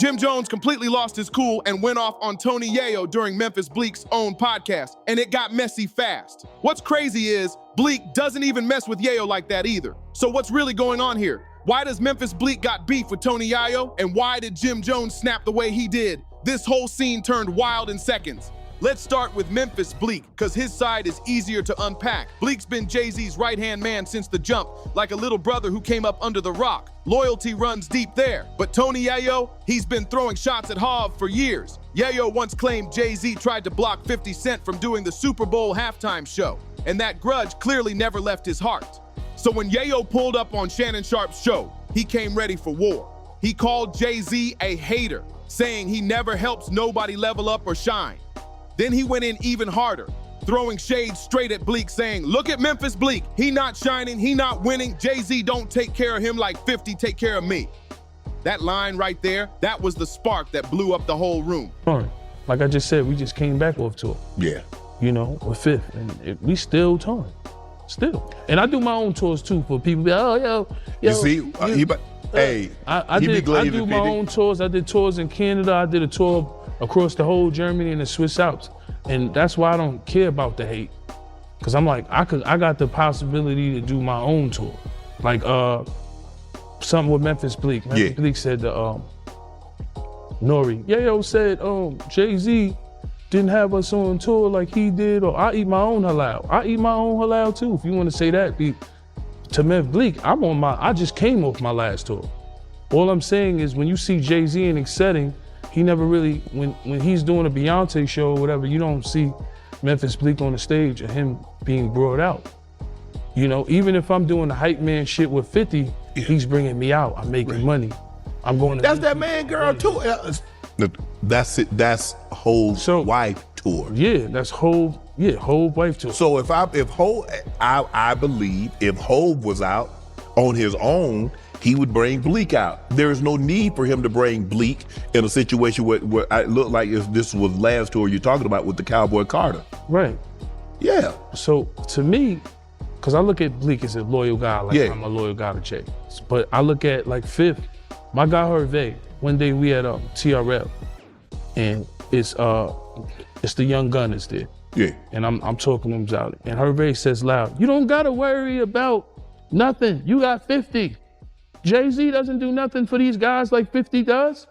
Jim Jones completely lost his cool and went off on Tony Yayo during Memphis Bleek's own podcast, and it got messy fast. What's crazy is Bleek doesn't even mess with Yayo like that either. So what's really going on here? Why does Memphis Bleek got beef with Tony Yayo, and why did Jim Jones snap the way he did? This whole scene turned wild in seconds. Let's start with Memphis Bleek, cause his side is easier to unpack. Bleek's been Jay-Z's right-hand man since the jump, like a little brother who came up under the rock. Loyalty runs deep there. But Tony Yayo, he's been throwing shots at Hov for years. Yayo once claimed Jay-Z tried to block 50 Cent from doing the Super Bowl halftime show, and that grudge clearly never left his heart. So when Yayo pulled up on Shannon Sharpe's show, he came ready for war. He called Jay-Z a hater, saying he never helps nobody level up or shine. Then he went in even harder, throwing shade straight at Bleek, saying, look at Memphis Bleek. He not shining, he not winning. Jay-Z don't take care of him like 50 take care of me. That line right there, that was the spark that blew up the whole room. Like I just said, we just came back off tour. Yeah. You know, with Fifth, and we still touring, still. And I do my own tours too for people. Oh, yo. You see, I do my own tours. I did tours in Canada. I did a tour across the whole Germany and the Swiss Alps. And that's why I don't care about the hate. Cause I'm like, I got the possibility to do my own tour. Like something with Memphis Bleek. Memphis Bleek said to Nori, Yayo said Jay-Z didn't have us on tour like he did, or I eat my own halal. I eat my own halal too, if you want to say that. To Memphis Bleek, I just came off my last tour. All I'm saying is when you see Jay-Z in a setting, he never really, when he's doing a Beyonce show or whatever, you don't see Memphis Bleek on the stage or him being brought out. You know, even if I'm doing the hype man shit with 50, he's bringing me out. I'm making money. I'm going to— That's that man girl too. That's it. That's Hov's wife tour. Yeah, that's Hov wife tour. So I believe if Hov was out on his own, he would bring Bleek out. There is no need for him to bring Bleek in a situation where I look like if this was last tour you're talking about with the Cowboy Carter. Right. Yeah. So to me, because I look at Bleek as a loyal guy, like I'm a loyal guy to Jay. But I look at like Fifth, my guy Hervé, one day we had TRL, and it's the Young Gunners there. Yeah. And I'm talking to him about it. And Hervé says loud, you don't gotta worry about nothing. You got 50. Jay-Z doesn't do nothing for these guys like 50 does.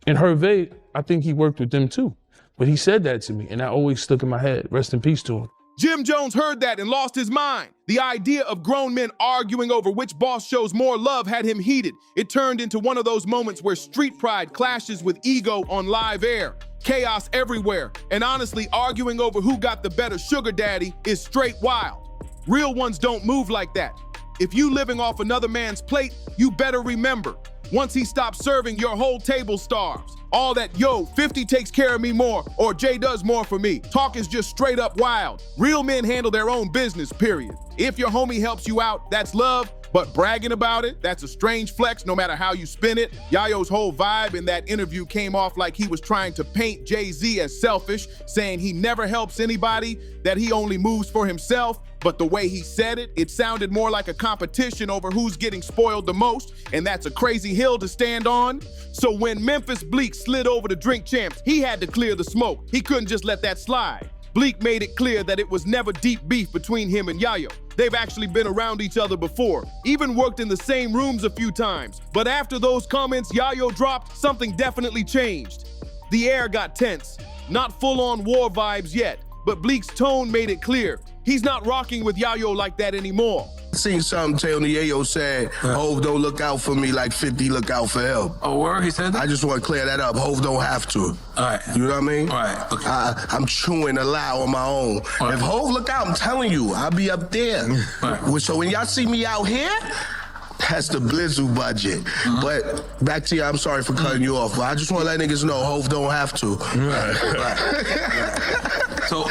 And Hervé, I think he worked with them too. But he said that to me, and that always stuck in my head. Rest in peace to him. Jim Jones heard that and lost his mind. The idea of grown men arguing over which boss shows more love had him heated. It turned into one of those moments where street pride clashes with ego on live air. Chaos everywhere. And honestly, arguing over who got the better sugar daddy is straight wild. Real ones don't move like that. If you living off another man's plate, you better remember, once he stops serving, your whole table starves. All that, yo, 50 takes care of me more, or Jay does more for me. Talk is just straight up wild. Real men handle their own business, period. If your homie helps you out, that's love, but bragging about it, that's a strange flex no matter how you spin it. Yayo's whole vibe in that interview came off like he was trying to paint Jay-Z as selfish, saying he never helps anybody, that he only moves for himself. But the way he said it, it sounded more like a competition over who's getting spoiled the most, and that's a crazy hill to stand on. So when Memphis Bleek slid over to Drink Champs, he had to clear the smoke. He couldn't just let that slide. Bleek made it clear that it was never deep beef between him and Yayo. They've actually been around each other before, even worked in the same rooms a few times. But after those comments Yayo dropped, something definitely changed. The air got tense. Not full-on war vibes yet, but Bleek's tone made it clear. He's not rocking with Yayo like that anymore. I seen something Tony Yayo said, Hov don't look out for me like 50 look out for him. Oh, word? He said that? I just want to clear that up. Hov don't have to. All right. You know what I mean? All right, okay. I'm chewing a lie on my own. Right. If Hov look out, I'm telling you, I'll be up there. Right. So when y'all see me out here, that's the Blizzle budget. But back to you, I'm sorry for cutting you off, but I just want to let niggas know Hov don't have to. Right. So,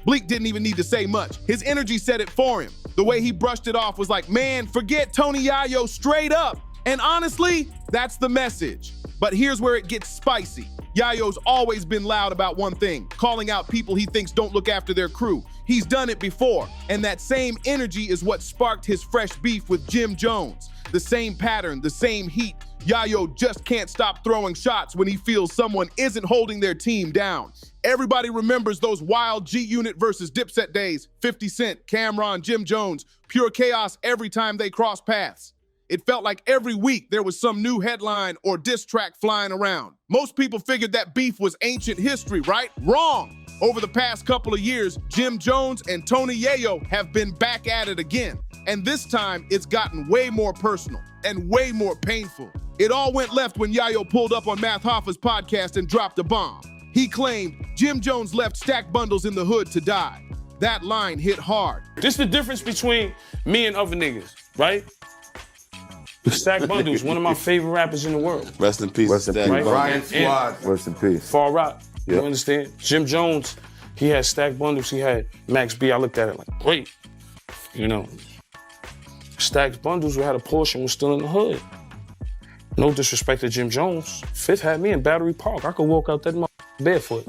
Bleek didn't even need to say much. His energy said it for him. The way he brushed it off was like, man, forget Tony Yayo straight up. And honestly, that's the message. But here's where it gets spicy. Yayo's always been loud about one thing, calling out people he thinks don't look after their crew. He's done it before, and that same energy is what sparked his fresh beef with Jim Jones. The same pattern, the same heat. Yayo just can't stop throwing shots when he feels someone isn't holding their team down. Everybody remembers those wild G-Unit versus Dipset days. 50 Cent, Cameron, Jim Jones, pure chaos every time they crossed paths. It felt like every week there was some new headline or diss track flying around. Most people figured that beef was ancient history, right? Wrong. Over the past couple of years, Jim Jones and Tony Yayo have been back at it again. And this time, it's gotten way more personal and way more painful. It all went left when Yayo pulled up on Math Hoffa's podcast and dropped a bomb. He claimed Jim Jones left stack bundles in the hood to die. That line hit hard. This the difference between me and other niggas, right? Stack Bundles, one of my favorite rappers in the world. Rest in peace. Rest in peace. Right? Riot Squad. Rest in peace. Far Rock. You Yep. understand? Jim Jones, he had Stack Bundles, he had Max B. I looked at it like, great. You know, Stack Bundles, we had a portion, was still in the hood. No disrespect to Jim Jones. Fifth had me in Battery Park. I could walk out that barefoot.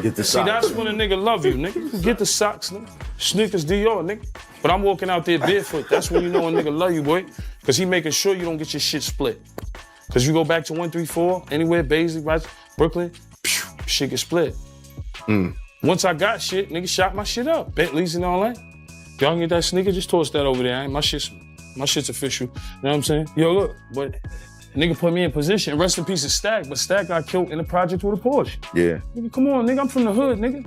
Get the See, socks. that's when a nigga love you, nigga. You can get the socks, nigga. Sneakers Dior, nigga. But I'm walking out there barefoot. That's when you know a nigga love you, boy. Because he making sure you don't get your shit split. Because you go back to 134, anywhere, Baisley, right, Brooklyn, shit get split. Once I got shit, nigga shot my shit up. Bentleys and all that. Y'all can get that sneaker, just toss that over there. My shit's official. You know what I'm saying? Yo, look, but nigga put me in position. Rest in peace of Stack, but Stack got killed in the project with a Porsche. Yeah. Nigga, come on, nigga, I'm from the hood, nigga.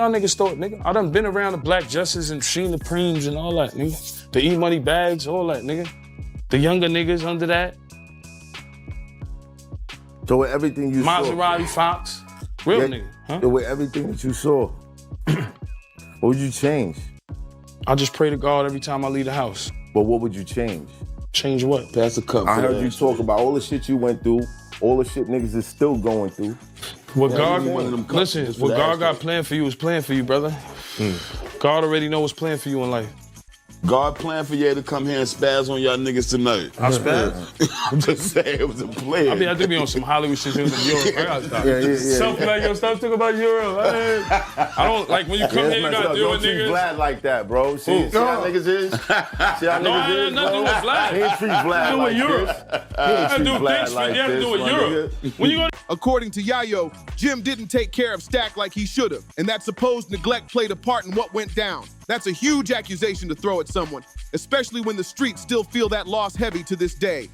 Y'all niggas thought, nigga. I done been around the Black Justice and seen the Preems and all that, nigga. The E-Money bags, all that, nigga. The younger niggas under that. So with everything you Maserati Fox. Real saw, nigga, huh? so with everything that you saw, what would you change? I just pray to God every time I leave the house. But what would you change? Change what? Pass the cup. I heard you talk about all the shit you went through, all the shit niggas is still going through. What God, you one of them cups listen, just for what the God ashes. got planned for you is planned for you, brother. God already know what's planned for you in life. God planned for you to come here and spaz on y'all niggas tonight. I spaz? I'm just saying, it was a plan. I do be on some Hollywood shit in Europe. I gotta stop. Yeah. Something like, yo, stop talking about Europe. I don't, like, when you come here, you're not doing Don't treat niggas. Vlad like that, bro. See how niggas is? See how No, I niggas had is, nothing to do bro? with Vlad. He ain't treat Vlad do like with Europe. this. He I ain't treat do Vlad things like you have to this, do with my Europe. nigga. When you go According to Yayo, Jim didn't take care of Stack like he should have, and that supposed neglect played a part in what went down. That's a huge accusation to throw at someone, especially when the streets still feel that loss heavy to this day.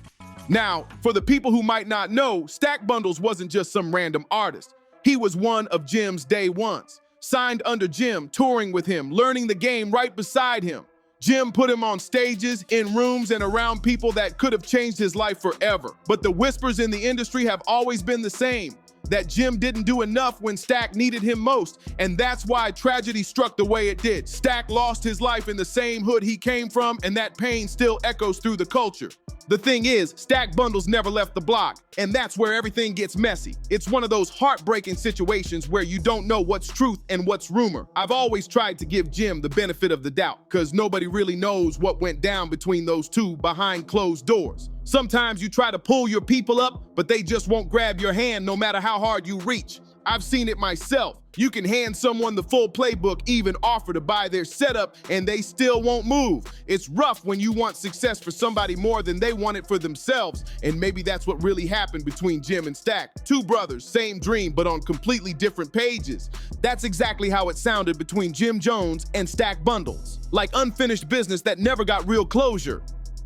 Now, for the people who might not know, Stack Bundles wasn't just some random artist. He was one of Jim's day ones. Signed under Jim, touring with him, learning the game right beside him. Jim put him on stages, in rooms, and around people that could have changed his life forever. But the whispers in the industry have always been the same, that Jim didn't do enough when Stack needed him most, and that's why tragedy struck the way it did. Stack lost his life in the same hood he came from, and that pain still echoes through the culture. The thing is, Stack Bundles never left the block, and that's where everything gets messy. It's one of those heartbreaking situations where you don't know what's truth and what's rumor. I've always tried to give Jim the benefit of the doubt, because nobody really knows what went down between those two behind closed doors. Sometimes you try to pull your people up, but they just won't grab your hand no matter how hard you reach. I've seen it myself. You can hand someone the full playbook, even offer to buy their setup, and they still won't move. It's rough when you want success for somebody more than they want it for themselves, and maybe that's what really happened between Jim and Stack. Two brothers, same dream, but on completely different pages. That's exactly how it sounded between Jim Jones and Stack Bundles. Like unfinished business that never got real closure.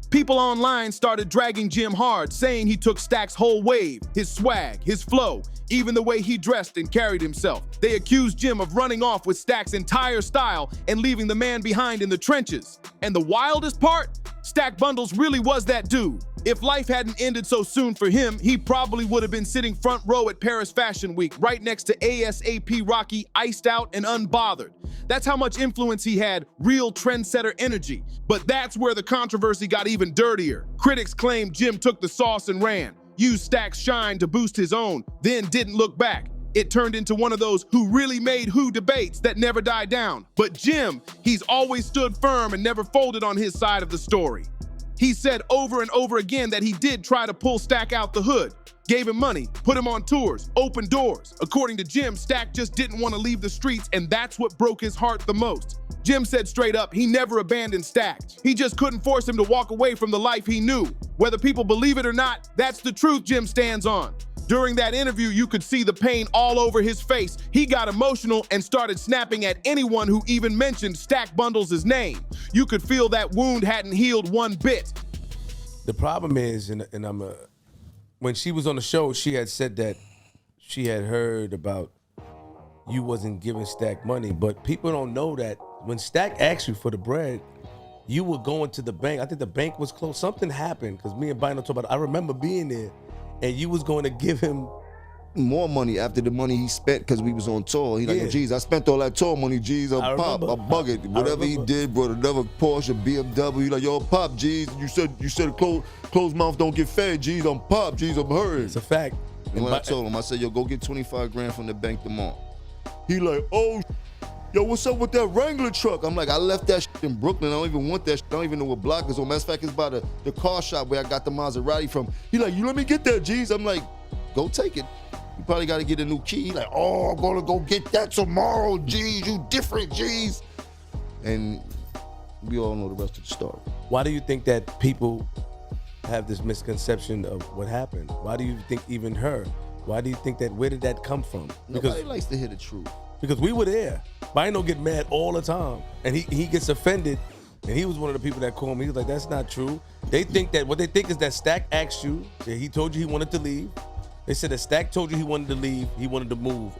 People online started dragging Jim hard, saying he took Stack's whole wave, his swag, his flow, even the way he dressed and carried himself. They accused Jim of running off with Stack's entire style and leaving the man behind in the trenches. And the wildest part? Stack Bundles really was that dude. If life hadn't ended so soon for him, he probably would have been sitting front row at Paris Fashion Week, right next to ASAP Rocky, iced out and unbothered. That's how much influence he had, real trendsetter energy. But that's where the controversy got even dirtier. Critics claimed Jim took the sauce and ran, used Stack's shine to boost his own, then didn't look back. It turned into one of those who really made who debates that never died down. But Jim, he's always stood firm and never folded on his side of the story. He said over and over again that he did try to pull Stack out the hood, gave him money, put him on tours, opened doors. According to Jim, Stack just didn't want to leave the streets, and that's what broke his heart the most. Jim said straight up, he never abandoned Stack. He just couldn't force him to walk away from the life he knew. Whether people believe it or not, that's the truth Jim stands on. During that interview, you could see the pain all over his face. He got emotional and started snapping at anyone who even mentioned Stack Bundles' name. You could feel that wound hadn't healed one bit. The problem is, when she was on the show, she had said that she had heard about you wasn't giving Stack money, but people don't know that when Stack asked you for the bread, you were going to the bank. I think the bank was closed. Something happened because me and Bino talked about it. I remember being there, and you was going to give him more money after the money he spent because we was on tour. He like, geez, I spent all that tour money, geez, on Pop, I bug it. Whatever he did, brought another Porsche, BMW. He like, yo, Pop, geez, you said closed mouth don't get fed, geez, I'm Pop, geez, I'm hurting. It's a fact. And when I told him, I said, yo, go get 25 grand from the bank tomorrow. He like, oh, yo, what's up with that Wrangler truck? I'm like, I left that shit in Brooklyn. I don't even want that shit. I don't even know what block it's on. Matter of fact, it's by the car shop where I got the Maserati from. He like, you let me get that, geez. I'm like, go take it. You probably got to get a new key. He like, oh, I'm going to go get that tomorrow, geez. You different, geez. And we all know the rest of the story. Why do you think that people have this misconception of what happened? Why do you think even her? Why do you think that? Where did that come from? Nobody likes to hear the truth. Because we were there. Bino get mad all the time, and he gets offended. And he was one of the people that called me. He was like, "That's not true." They think that what they think is that Stack asked you. That he told you he wanted to leave. They said that Stack told you he wanted to leave. He wanted to move,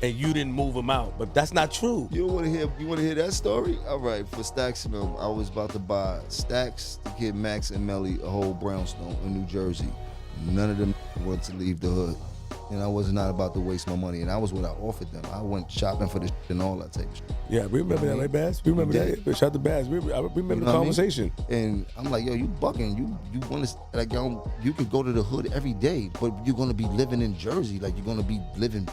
and you didn't move him out. But that's not true. You want to hear that story? All right, for Stacks and them, I was about to buy Stacks, the kid Max and Melly, a whole brownstone in New Jersey. None of them wanted to leave the hood. And I was not about to waste my money. And I was what I offered them. I went shopping for the shit and all that type of shit. Yeah, we remember that, right, Baz? We remember that. Shout out to Baz. I remember the conversation. And I'm like, yo, you bugging. You want to, like, yo, you could go to the hood every day, but you're going to be living in Jersey. Like, you're going to be living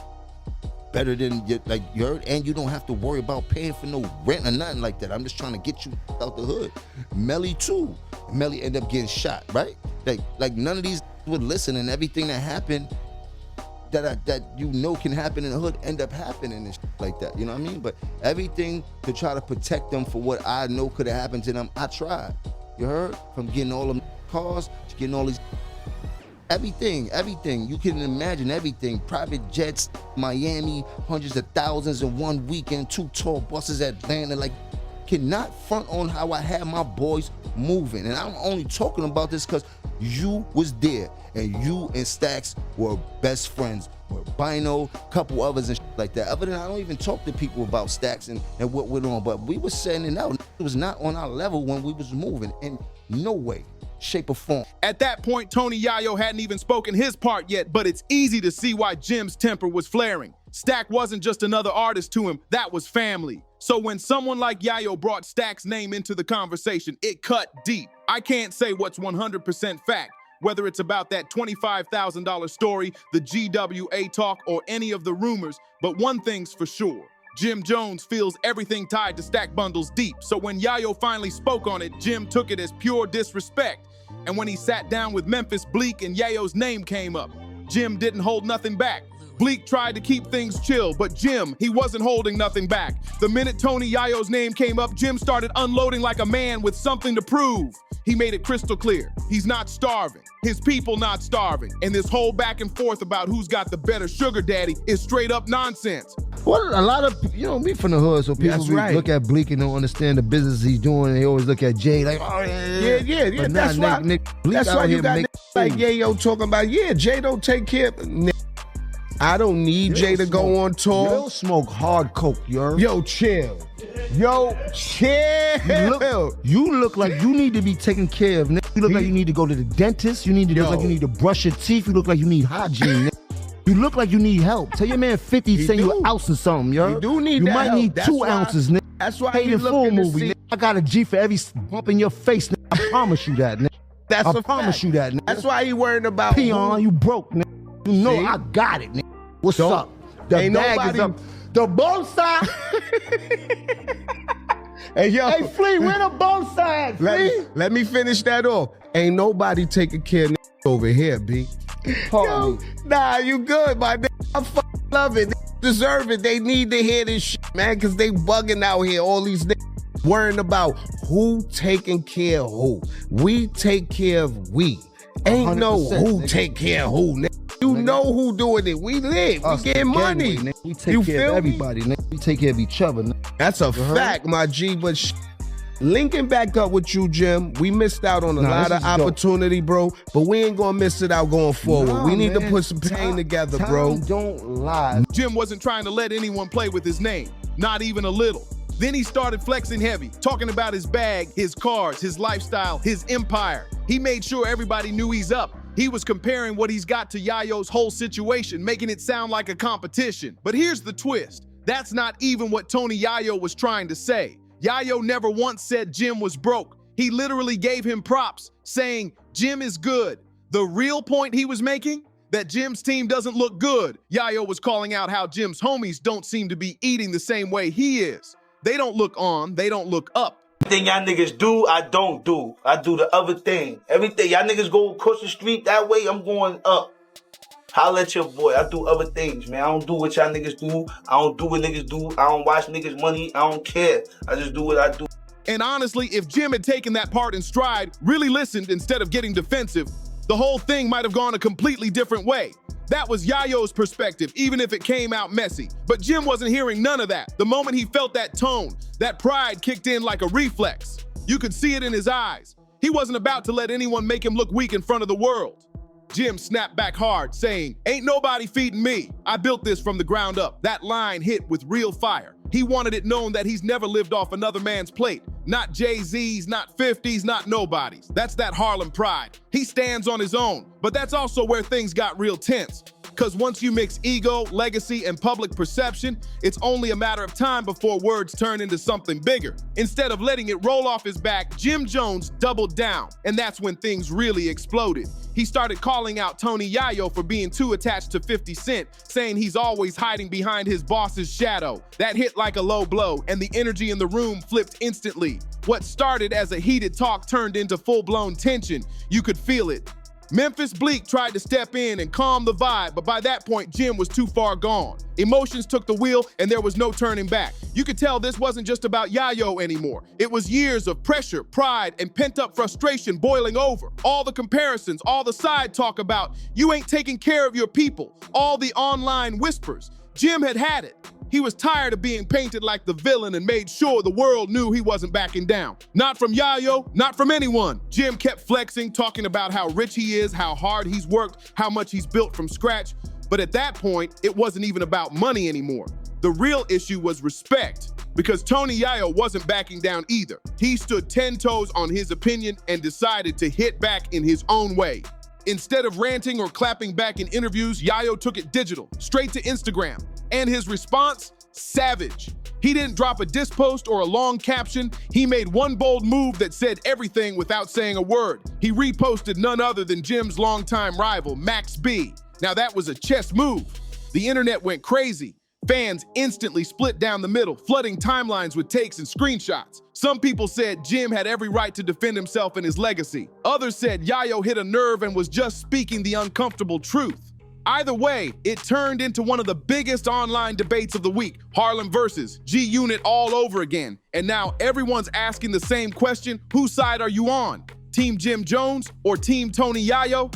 better than, like, you heard? And you don't have to worry about paying for no rent or nothing like that. I'm just trying to get you out the hood. Melly, too. Melly ended up getting shot, right? Like none of these would listen, and everything that happened that you know can happen in the hood end up happening and shit like that, you know what I mean? But everything to try to protect them for what I know could have happened to them, I tried. You heard? From getting all them cars to getting all these, everything. You can imagine everything. Private jets, Miami, hundreds of thousands in one weekend, 2 tour buses at Atlanta. Like, cannot front on how I had my boys moving. And I'm only talking about this because you was there, and you and Stacks were best friends. Were Bino, couple others and shit like that. Other than I don't even talk to people about Stacks and what went on, but we was setting it out. It was not on our level when we was moving in no way, shape or form. At that point, Tony Yayo hadn't even spoken his part yet, but it's easy to see why Jim's temper was flaring. Stack wasn't just another artist to him, that was family. So when someone like Yayo brought Stack's name into the conversation, it cut deep. I can't say what's 100% fact, whether it's about that $25,000 story, the GWA talk, or any of the rumors, but one thing's for sure. Jim Jones feels everything tied to Stack Bundles deep, so when Yayo finally spoke on it, Jim took it as pure disrespect. And when he sat down with Memphis Bleek and Yayo's name came up, Jim didn't hold nothing back. Bleek tried to keep things chill, but Jim, he wasn't holding nothing back. The minute Tony Yayo's name came up, Jim started unloading like a man with something to prove. He made it crystal clear. He's not starving. His people not starving. And this whole back and forth about who's got the better sugar daddy is straight up nonsense. Well, a lot of, we from the hood, so people look at Bleek and don't understand the business he's doing. They always look at Jay like, oh, yeah. That's why you got like Yayo talking about, Jay don't take care of. I don't need Jay to go on tour. Yo, smoke hard coke, yo. Yo, chill. You look like you need to be taken care of. You look like you need to go to the dentist. You need to look like you need to brush your teeth. You look like you need hygiene. You look like you need help. Tell your man 50 send you an ounce or something, yo. You do need you that might help. need 2 ounces, nigga. That's why Paid in full movie, nigga. I got a G for every bump in your face, nigga. I promise you that, nigga. I promise you that, nigga. That's why he worried about Peon, you broke, nigga. You know I got it, nigga. What's up? The ain't bag nobody, is up. The bolsa. Hey, yo. Hey, Flea, where the both sides, Flea? Let me finish that off. Ain't nobody taking care of over here, B. Yo, nah, you good, my nigga. I fucking love it. They deserve it. They need to hear this shit, man, because they bugging out here. All these niggas worrying about who taking care of who. We take care of we. Ain't no who take care of who, nigga. You know who doing it. We live. We getting money. We take care of everybody, nigga. We take care of each other, nigga. That's a fact, my G, but linking back up with you, Jim, we missed out on a lot of opportunity, bro, but we ain't gonna miss it out going forward. We need to put some pain together, bro. Don't lie. Jim wasn't trying to let anyone play with his name, not even a little. Then he started flexing heavy, talking about his bag, his cars, his lifestyle, his empire. He made sure everybody knew he's up. He was comparing what he's got to Yayo's whole situation, making it sound like a competition. But here's the twist. That's not even what Tony Yayo was trying to say. Yayo never once said Jim was broke. He literally gave him props, saying Jim is good. The real point he was making? That Jim's team doesn't look good. Yayo was calling out how Jim's homies don't seem to be eating the same way he is. They don't look on, they don't look up. Everything y'all niggas do, I don't do. I do the other thing. Everything y'all niggas go across the street that way, I'm going up. Holla at your boy. I do other things, man. I don't do what y'all niggas do. I don't do what niggas do. I don't watch niggas' money. I don't care. I just do what I do. And honestly, if Jim had taken that part in stride, really listened instead of getting defensive, the whole thing might have gone a completely different way. That was Yayo's perspective, even if it came out messy. But Jim wasn't hearing none of that. The moment he felt that tone, that pride kicked in like a reflex. You could see it in his eyes. He wasn't about to let anyone make him look weak in front of the world. Jim snapped back hard, saying, "Ain't nobody feeding me. I built this from the ground up." That line hit with real fire. He wanted it known that he's never lived off another man's plate. Not Jay-Z's, not 50's, not nobody's. That's that Harlem pride. He stands on his own, but that's also where things got real tense. Because once you mix ego, legacy, and public perception, it's only a matter of time before words turn into something bigger. Instead of letting it roll off his back, Jim Jones doubled down, and that's when things really exploded. He started calling out Tony Yayo for being too attached to 50 Cent, saying he's always hiding behind his boss's shadow. That hit like a low blow, and the energy in the room flipped instantly. What started as a heated talk turned into full-blown tension. You could feel it. Memphis Bleek tried to step in and calm the vibe, but by that point, Jim was too far gone. Emotions took the wheel, and there was no turning back. You could tell this wasn't just about Yayo anymore. It was years of pressure, pride, and pent-up frustration boiling over. All the comparisons, all the side talk about, you ain't taking care of your people, all the online whispers. Jim had it. He was tired of being painted like the villain and made sure the world knew he wasn't backing down. Not from Yayo, not from anyone. Jim kept flexing, talking about how rich he is, how hard he's worked, how much he's built from scratch. But at that point, it wasn't even about money anymore. The real issue was respect, because Tony Yayo wasn't backing down either. He stood 10 toes on his opinion and decided to hit back in his own way. Instead of ranting or clapping back in interviews, Yayo took it digital, straight to Instagram. And his response? Savage. He didn't drop a diss post or a long caption. He made one bold move that said everything without saying a word. He reposted none other than Jim's longtime rival, Max B. Now that was a chess move. The internet went crazy. Fans instantly split down the middle, flooding timelines with takes and screenshots. Some people said Jim had every right to defend himself and his legacy. Others said Yayo hit a nerve and was just speaking the uncomfortable truth. Either way, it turned into one of the biggest online debates of the week. Harlem versus G-Unit all over again. And now everyone's asking the same question, whose side are you on? Team Jim Jones or Team Tony Yayo?